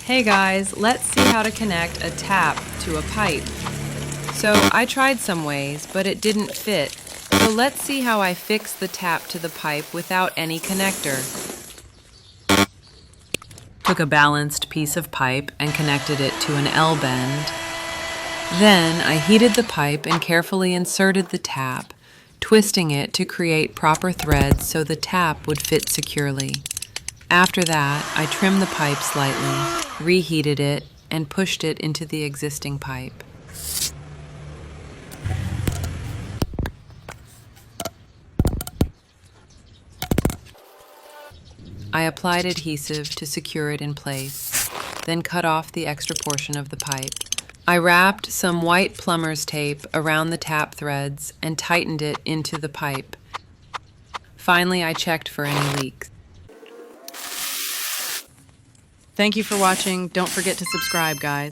Hey guys, let's see how to connect a tap to a pipe. So I tried some ways, but it didn't fit. So let's see how I fix the tap to the pipe without any connector. Took a balanced piece of pipe and connected it to an L-bend. Then I heated the pipe and carefully inserted the tap, twisting it to create proper threads so the tap would fit securely. After that, I trimmed the pipe slightly, reheated it, and pushed it into the existing pipe. I applied adhesive to secure it in place, then cut off the extra portion of the pipe. I wrapped some white plumber's tape around the tap threads and tightened it into the pipe. Finally, I checked for any leaks. Thank you for watching. Don't forget to subscribe, guys.